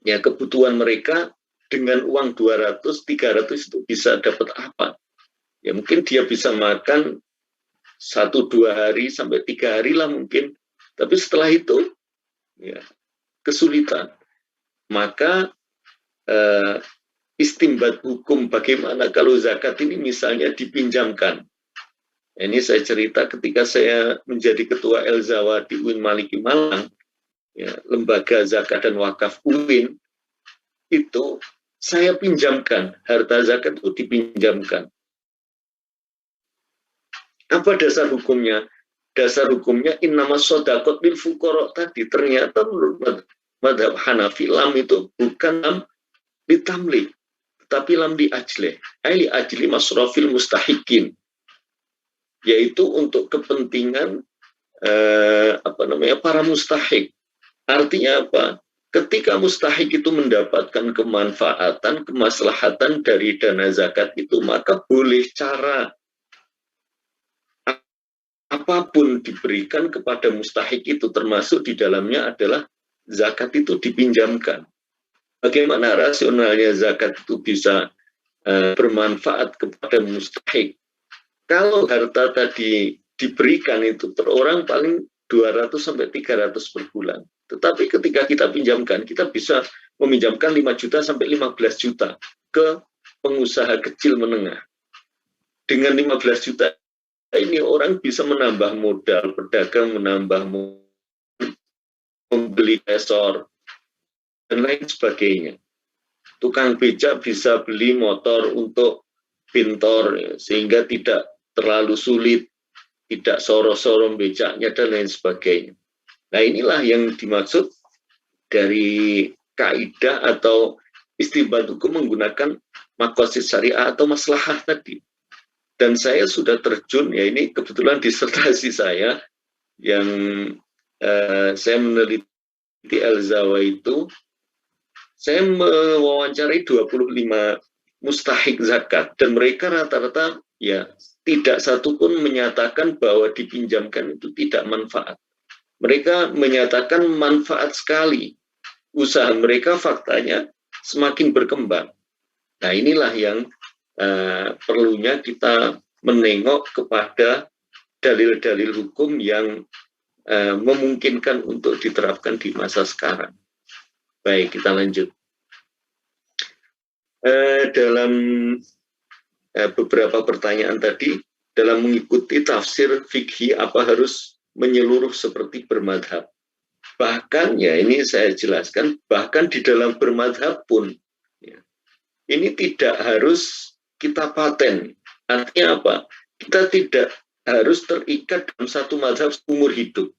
S2: ya kebutuhan mereka dengan uang 200-300 itu bisa dapat apa? Ya mungkin dia bisa makan 1-2 hari sampai 3 hari lah mungkin. Tapi setelah itu ya kesulitan. Maka istimbat hukum bagaimana kalau zakat ini misalnya dipinjamkan. Ini saya cerita ketika saya menjadi ketua Elzawa di UIN Maliki Malang, ya, lembaga zakat dan wakaf UIN, itu saya pinjamkan, harta zakat itu dipinjamkan. Apa dasar hukumnya? Dasar hukumnya innamas shadaqat lil fuqara tadi. Ternyata menurut madhab Hanafi, lam itu bukan lam litamlik, tapi lam li ajlih. Li ajli masrafil mustahikin. Yaitu untuk kepentingan para mustahik. Artinya apa? Ketika mustahik itu mendapatkan kemanfaatan, kemaslahatan dari dana zakat itu, maka boleh cara apapun diberikan kepada mustahik itu, termasuk di dalamnya adalah zakat itu dipinjamkan. Bagaimana rasionalnya zakat itu bisa bermanfaat kepada mustahik? Kalau harta tadi diberikan itu per orang paling 200-300 per bulan. Tetapi ketika kita pinjamkan, kita bisa meminjamkan 5 juta sampai 15 juta ke pengusaha kecil menengah. Dengan 15 juta ini orang bisa menambah modal, pedagang menambah modal, membeli esor, dan lain sebagainya. Tukang becak bisa beli motor untuk pintor, sehingga tidak terlalu sulit, tidak soro-soro becaknya, dan lain sebagainya. Nah inilah yang dimaksud dari kaidah atau istinbat hukum menggunakan maqasid syariah atau maslahah tadi. Dan saya sudah terjun, ya ini kebetulan disertasi saya yang saya meneliti Elzawa itu, saya mewawancarai 25 mustahik zakat, dan mereka rata-rata ya tidak satu pun menyatakan bahwa dipinjamkan itu tidak manfaat. Mereka menyatakan manfaat sekali. Usaha mereka faktanya semakin berkembang. Nah inilah yang perlunya kita menengok kepada dalil-dalil hukum yang memungkinkan untuk diterapkan di masa sekarang. Baik, kita lanjut. Dalam beberapa pertanyaan tadi, dalam mengikuti tafsir fikih apa harus menyeluruh seperti bermadhab? Bahkan ya ini saya jelaskan, bahkan di dalam bermadhab pun ya, ini tidak harus kita paten. Artinya apa? Kita tidak harus terikat dalam satu madhab umur hidup.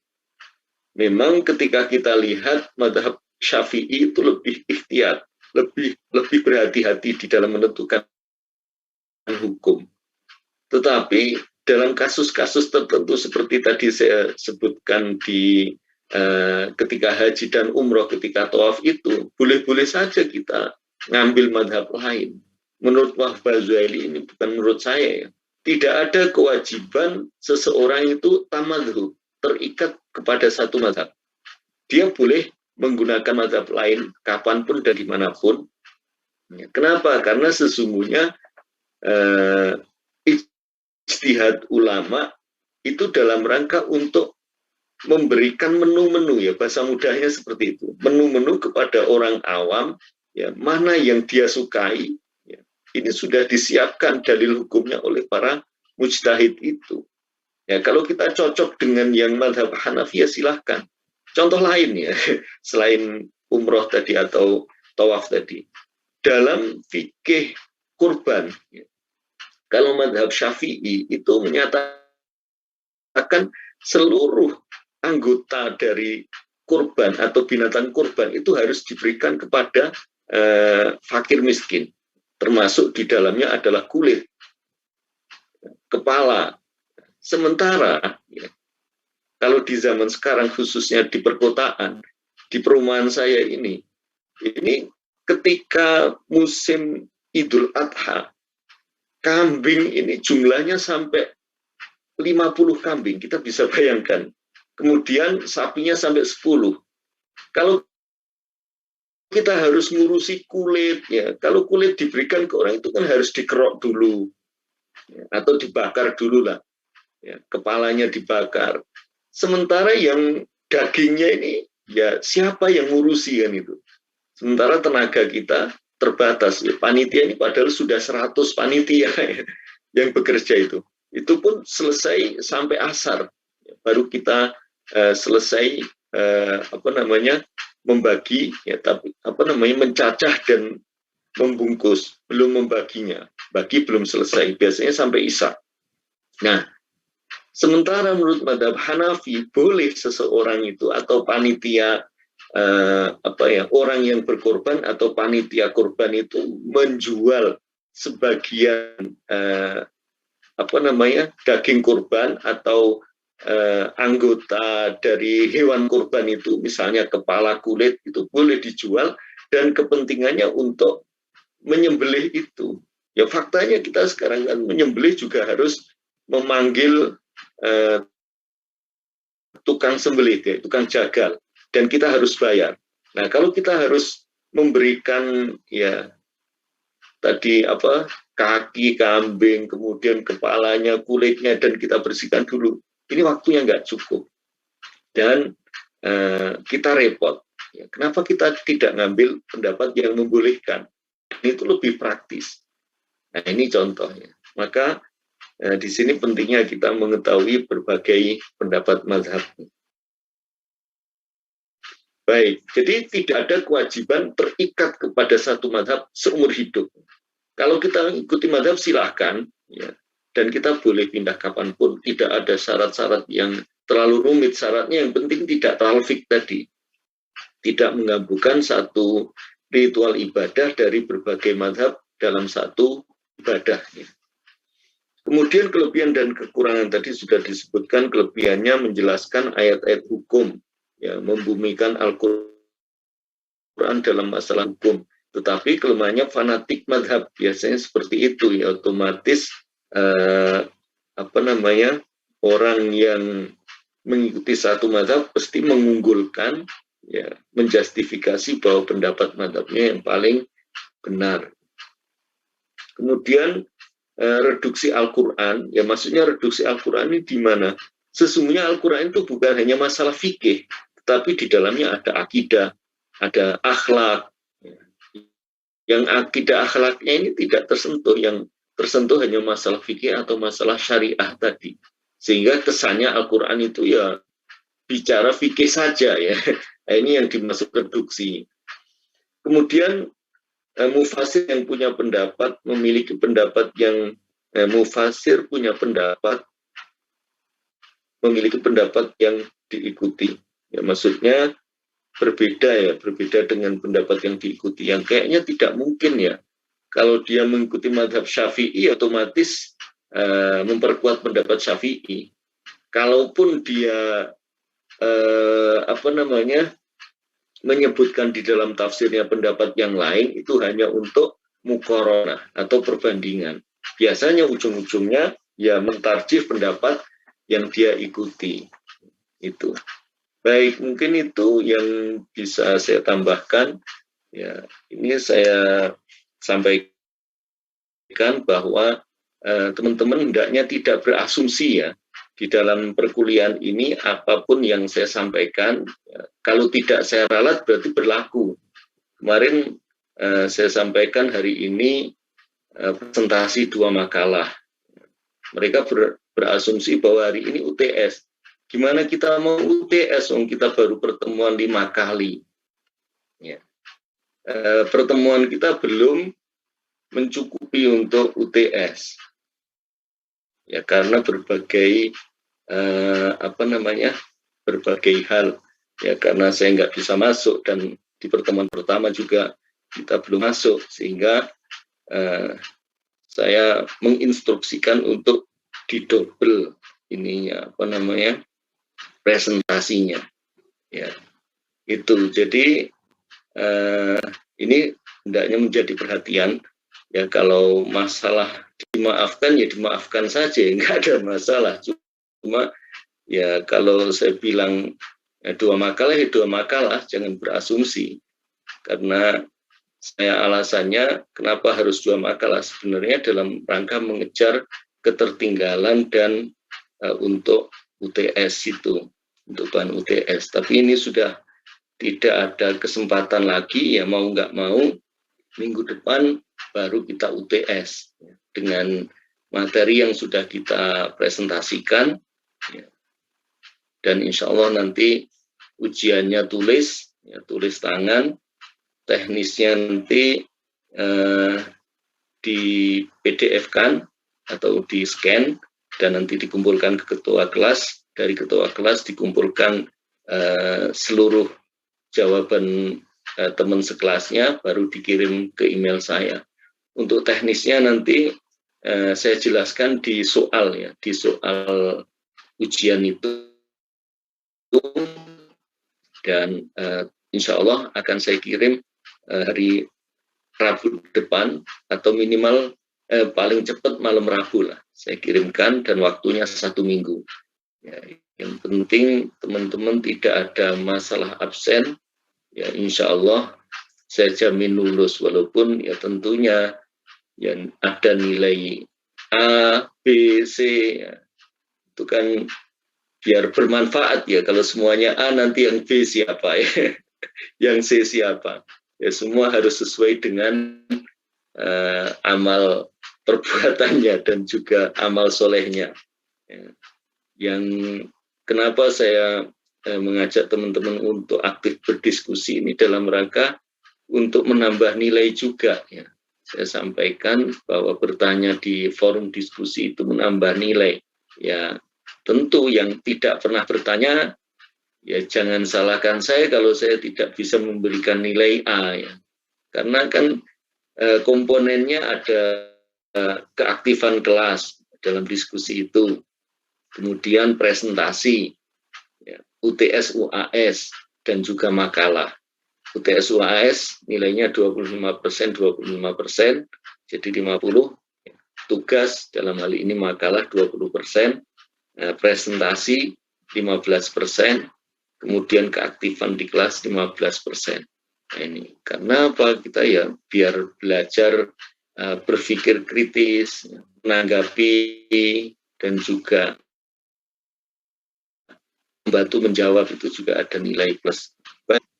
S2: Memang ketika kita lihat madhab Syafi'i itu lebih ikhtiyat, lebih berhati-hati di dalam menentukan hukum. Tetapi dalam kasus-kasus tertentu seperti tadi saya sebutkan di ketika haji dan umroh, ketika tawaf itu, boleh-boleh saja kita ngambil madhab lain. Menurut Wahb Al-Zuhaili, ini bukan menurut saya ya, tidak ada kewajiban seseorang itu tamadhu, terikat kepada satu madhab. Dia boleh menggunakan madhab lain kapanpun dan dimanapun. Kenapa? Karena sesungguhnya ijtihad ulama itu dalam rangka untuk memberikan menu-menu, ya bahasa mudahnya seperti itu, menu-menu kepada orang awam, ya mana yang dia sukai, ya, ini sudah disiapkan dalil hukumnya oleh para mujtahid itu. Ya kalau kita cocok dengan yang madhab Hanafi ya silahkan. Contoh lain ya, selain umroh tadi atau tawaf tadi, dalam fikih kurban, ya, kalau madhab Syafi'i itu menyatakan seluruh anggota dari kurban atau binatang kurban itu harus diberikan kepada fakir miskin, termasuk di dalamnya adalah kulit, kepala. Sementara ya, kalau di zaman sekarang khususnya di perkotaan, di perumahan saya ini ketika musim Idul Adha, kambing ini jumlahnya sampai 50 kambing, kita bisa bayangkan. Kemudian sapinya sampai 10. Kalau kita harus ngurusi kulit, ya kalau kulit diberikan ke orang itu kan harus dikerok dulu, ya, atau dibakar dulu lah, ya, kepalanya dibakar. Sementara yang dagingnya ini, ya siapa yang ngurusi kan itu? Sementara tenaga kita terbatas, ya, panitia ini padahal sudah 100 panitia ya, yang bekerja itu pun selesai sampai asar, ya, baru kita selesai membagi, ya, tapi mencacah dan membungkus, belum membaginya, bagi belum selesai, biasanya sampai isya. Nah, sementara menurut madhab Hanafi boleh seseorang itu atau panitia orang yang berkorban atau panitia korban itu menjual sebagian daging korban atau anggota dari hewan kurban itu, misalnya kepala, kulit, itu boleh dijual dan kepentingannya untuk menyembelih itu. Ya faktanya kita sekarang kan menyembelih juga harus memanggil tukang sembelih, ya, tukang jagal, dan kita harus bayar. Nah kalau kita harus memberikan ya tadi kaki kambing, kemudian kepalanya, kulitnya, dan kita bersihkan dulu, ini waktunya nggak cukup dan kita repot. Ya, kenapa kita tidak ngambil pendapat yang membolehkan? Ini itu lebih praktis. Nah ini contohnya. Maka di sini pentingnya kita mengetahui berbagai pendapat mazhab. Baik, jadi tidak ada kewajiban terikat kepada satu mazhab seumur hidup. Kalau kita ikuti mazhab silahkan, ya. Dan kita boleh pindah kapanpun, tidak ada syarat-syarat yang terlalu rumit. Syaratnya yang penting tidak talfik tadi, tidak menggabungkan satu ritual ibadah dari berbagai mazhab dalam satu ibadah. Kemudian kelebihan dan kekurangan tadi sudah disebutkan. Kelebihannya menjelaskan ayat-ayat hukum, ya, membumikan Al-Quran dalam masalah hukum. Tetapi kelemahannya fanatik mazhab, biasanya seperti itu, ya, otomatis orang yang mengikuti satu mazhab pasti mengunggulkan, ya, menjustifikasi bahwa pendapat mazhabnya yang paling benar. Kemudian reduksi Al-Quran, ya maksudnya reduksi Al-Quran ini di mana? Sesungguhnya Al-Quran itu bukan hanya masalah fikih, tetapi di dalamnya ada akidah, ada akhlak. Yang akidah akhlaknya ini tidak tersentuh, yang tersentuh hanya masalah fikih atau masalah syariah tadi. Sehingga kesannya Al-Quran itu ya bicara fikih saja ya. Nah, ini yang dimaksud reduksi. Kemudian mufasir yang punya pendapat, memiliki pendapat yang mufasir punya pendapat, memiliki pendapat yang diikuti. Ya maksudnya berbeda dengan pendapat yang diikuti. Yang kayaknya tidak mungkin ya. Kalau dia mengikuti mazhab Syafi'i, otomatis memperkuat pendapat Syafi'i, kalaupun dia menyebutkan di dalam tafsirnya pendapat yang lain, itu hanya untuk muqaranah atau perbandingan. Biasanya ujung-ujungnya ya mentarjih pendapat yang dia ikuti. Itu. Baik, mungkin itu yang bisa saya tambahkan. Ya, ini saya sampaikan bahwa teman-teman hendaknya tidak berasumsi ya di dalam perkuliahan ini. Apapun yang saya sampaikan, ya, kalau tidak saya ralat berarti berlaku. Kemarin saya sampaikan hari ini presentasi 2 makalah. Mereka berasumsi bahwa hari ini UTS. Gimana kita mau UTS? Kita baru pertemuan 5 kali. Ya. Pertemuan kita belum mencukupi untuk UTS. Ya, karena berbagai berbagai hal. Ya, karena saya nggak bisa masuk dan di pertemuan pertama juga kita belum masuk, sehingga saya menginstruksikan untuk didobel ininya presentasinya. Ya, itu. Jadi ini hendaknya menjadi perhatian. Ya, kalau masalah dimaafkan ya dimaafkan saja, nggak ada masalah. Cuma ya kalau saya bilang 2 makalah ya 2 makalah, jangan berasumsi. Karena saya alasannya kenapa harus 2 makalah sebenarnya dalam rangka mengejar ketertinggalan dan untuk UTS itu, untuk bahan UTS. Tapi ini sudah tidak ada kesempatan lagi, ya mau nggak mau minggu depan baru kita UTS ya, dengan materi yang sudah kita presentasikan ya. Dan insya Allah nanti ujiannya tulis, ya, tulis tangan, teknisnya nanti di PDF-kan atau di scan dan nanti dikumpulkan ke ketua kelas. Dari ketua kelas dikumpulkan seluruh jawaban teman sekelasnya, baru dikirim ke email saya. Untuk teknisnya nanti saya jelaskan di soal ya, di soal ujian itu, dan insya Allah akan saya kirim hari Rabu depan atau minimal paling cepat malam Rabu lah saya kirimkan, dan waktunya 1 minggu. Ya, yang penting teman-teman tidak ada masalah absen. Ya, insya Allah saya jamin lulus, walaupun ya tentunya yang ada nilai A, B, C, ya, itu kan biar bermanfaat ya. Kalau semuanya A, nanti yang B siapa ya, yang C siapa? Ya semua harus sesuai dengan amal perbuatannya dan juga amal solehnya. Ya. Yang kenapa saya mengajak teman-teman untuk aktif berdiskusi ini dalam rangka untuk menambah nilai juga ya. Saya sampaikan bahwa bertanya di forum diskusi itu menambah nilai. Ya, tentu yang tidak pernah bertanya ya jangan salahkan saya kalau saya tidak bisa memberikan nilai A ya. Karena kan komponennya ada keaktifan kelas dalam diskusi itu. Kemudian presentasi, ya, UTS, UAS, dan juga makalah. UTS, UAS nilainya 25%, 25%, jadi 50%. Tugas dalam hal ini makalah 20%, presentasi 15%, kemudian keaktifan di kelas 15%. Nah, ini karena apa? Kita ya biar belajar berpikir kritis, menanggapi, dan juga membantu menjawab, itu juga ada nilai plus.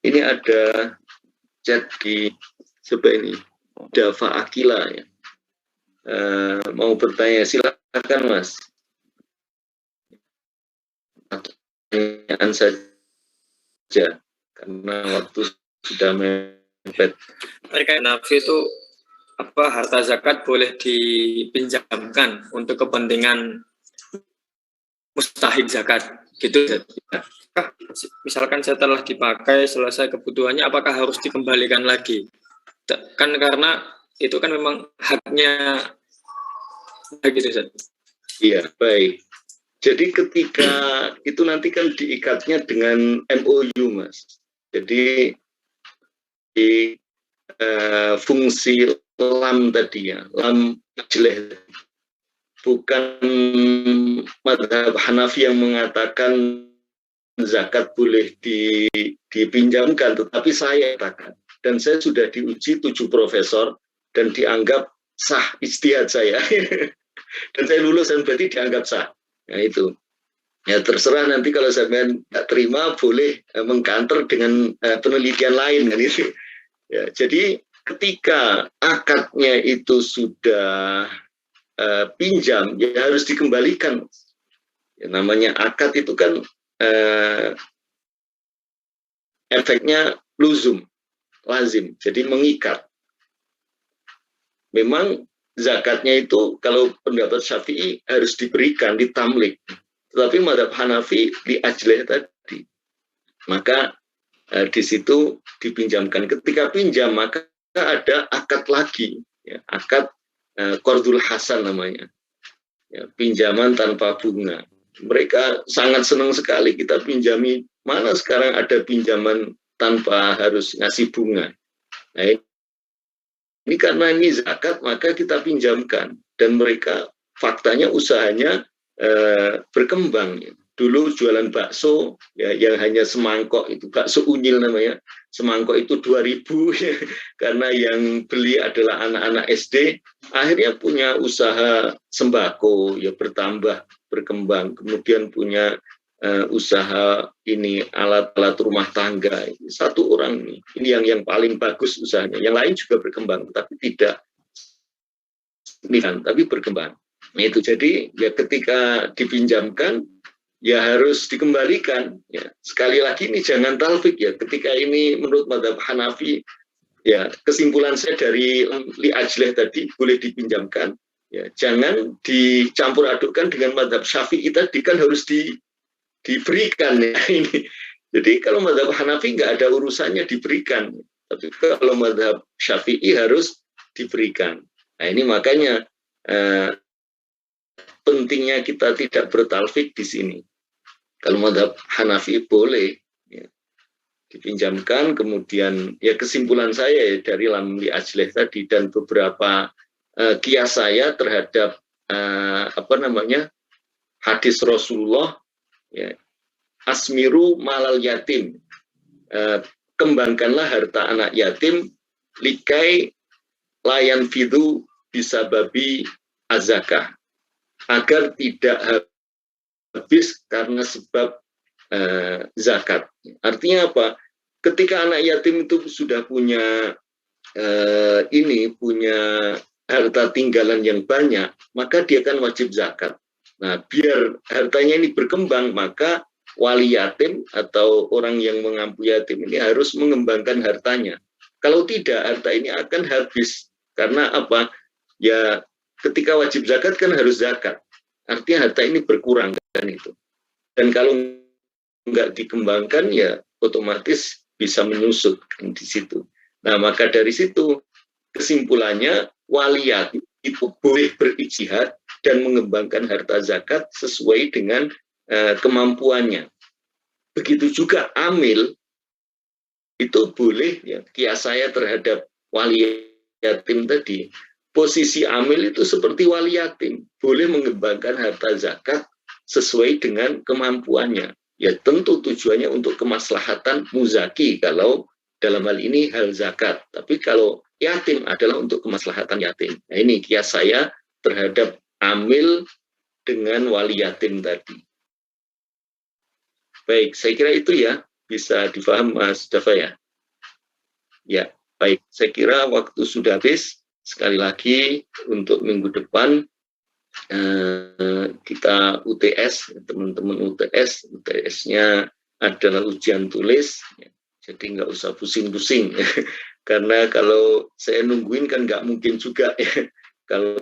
S2: Ini ada chat di sebelah ini, Dava Akila ya. Mau bertanya, silakan Mas. Pertanyaan saja, karena waktu sudah mepet.
S5: Terkait nafsi itu apa, harta zakat boleh dipinjamkan untuk kepentingan mustahik zakat gitu ya. Misalkan setelah dipakai selesai kebutuhannya, apakah harus dikembalikan lagi? Kan karena itu kan memang haknya gitu.
S2: Iya, baik. Jadi ketika itu nanti kan diikatnya dengan MOU, Mas. Jadi di fungsi lam tadi ya, lam ajleh, bukan mazhab Hanafi yang mengatakan zakat boleh dipinjamkan, tetapi saya katakan, dan saya sudah diuji 7 profesor dan dianggap sah ijtihad saya. Dan saya lulus dan berarti dianggap sah. Nah itu. Ya terserah nanti kalau sampean tidak terima boleh mengkanter dengan penelitian lain kan itu. Ya, jadi ketika akadnya itu sudah pinjam, ya harus dikembalikan. Ya, namanya akad itu kan efeknya luzum, lazim, jadi mengikat. Memang zakatnya itu kalau pendapat Syafi'i harus diberikan, ditamlik. Tetapi mazhab Hanafi di ajleh tadi. Maka di situ dipinjamkan. Ketika pinjam maka ada akad lagi, ya, akad qardul hasan namanya. Ya, pinjaman tanpa bunga. Mereka sangat senang sekali kita pinjami. Mana sekarang ada pinjaman tanpa harus ngasih bunga. Nah, ini karena ini zakat maka kita pinjamkan, dan mereka faktanya usahanya berkembang. Dulu jualan bakso ya, yang hanya semangkok itu bakso unyil namanya, semangkok itu 2.000 ya, karena yang beli adalah anak-anak SD, akhirnya punya usaha sembako ya, bertambah berkembang, kemudian punya usaha ini alat-alat rumah tangga. Satu orang ini yang paling bagus usahanya, yang lain juga berkembang tapi tidak signifikan, tapi berkembang. Nah, itu jadi ya ketika dipinjamkan ya harus dikembalikan ya. Sekali lagi ini jangan talfik ya, ketika ini menurut mazhab Hanafi ya, kesimpulan saya dari li ajleh tadi boleh dipinjamkan ya, jangan dicampur adukkan dengan mazhab Syafi'i tadi kan harus diberikan ya ini. Jadi kalau mazhab Hanafi nggak ada urusannya diberikan, tapi kalau mazhab Syafi'i harus diberikan. Nah ini makanya pentingnya kita tidak bertalfik di sini. Kalau mazhab Hanafi boleh ya, dipinjamkan, kemudian ya kesimpulan saya ya, dari lam li ajleh tadi dan beberapa kias saya terhadap hadis Rasulullah ya, asmiru malal yatim, kembangkanlah harta anak yatim likai layan fidu bisa babi azakah, agar tidak habis karena sebab zakat. Artinya apa? Ketika anak yatim itu sudah punya punya harta tinggalan yang banyak, maka dia kan wajib zakat. Nah, biar hartanya ini berkembang, maka wali yatim atau orang yang mengampu yatim ini harus mengembangkan hartanya. Kalau tidak, harta ini akan habis. Karena apa? Ya, ketika wajib zakat kan harus zakat. Artinya harta ini berkurang kan itu. Dan kalau nggak dikembangkan ya otomatis bisa menyusut kan di situ. Nah, maka dari situ kesimpulannya wali yatim itu boleh berijtihad dan mengembangkan harta zakat sesuai dengan kemampuannya. Begitu juga amil itu boleh ya, kias saya terhadap wali yatim tadi. Posisi amil itu seperti wali yatim, boleh mengembangkan harta zakat sesuai dengan kemampuannya. Ya tentu tujuannya untuk kemaslahatan muzaki kalau dalam hal ini hal zakat. Tapi kalau yatim adalah untuk kemaslahatan yatim. Nah ini kias saya terhadap amil dengan wali yatim tadi. Baik, saya kira itu ya, bisa difaham Mas Dafa ya. Ya, baik, saya kira waktu sudah habis. Sekali lagi untuk minggu depan kita UTS, teman-teman UTS-nya adalah ujian tulis, jadi nggak usah pusing-pusing, karena kalau saya nungguin kan nggak mungkin juga ya, kalau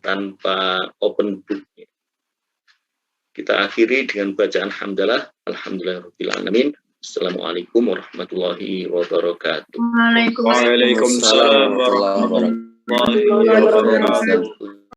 S2: tanpa open book. Kita akhiri dengan bacaan hamdalah, alhamdulillahirabbil alamin. Assalamualaikum warahmatullahi wabarakatuh.
S5: Waalaikumsalam warahmatullahi wabarakatuh.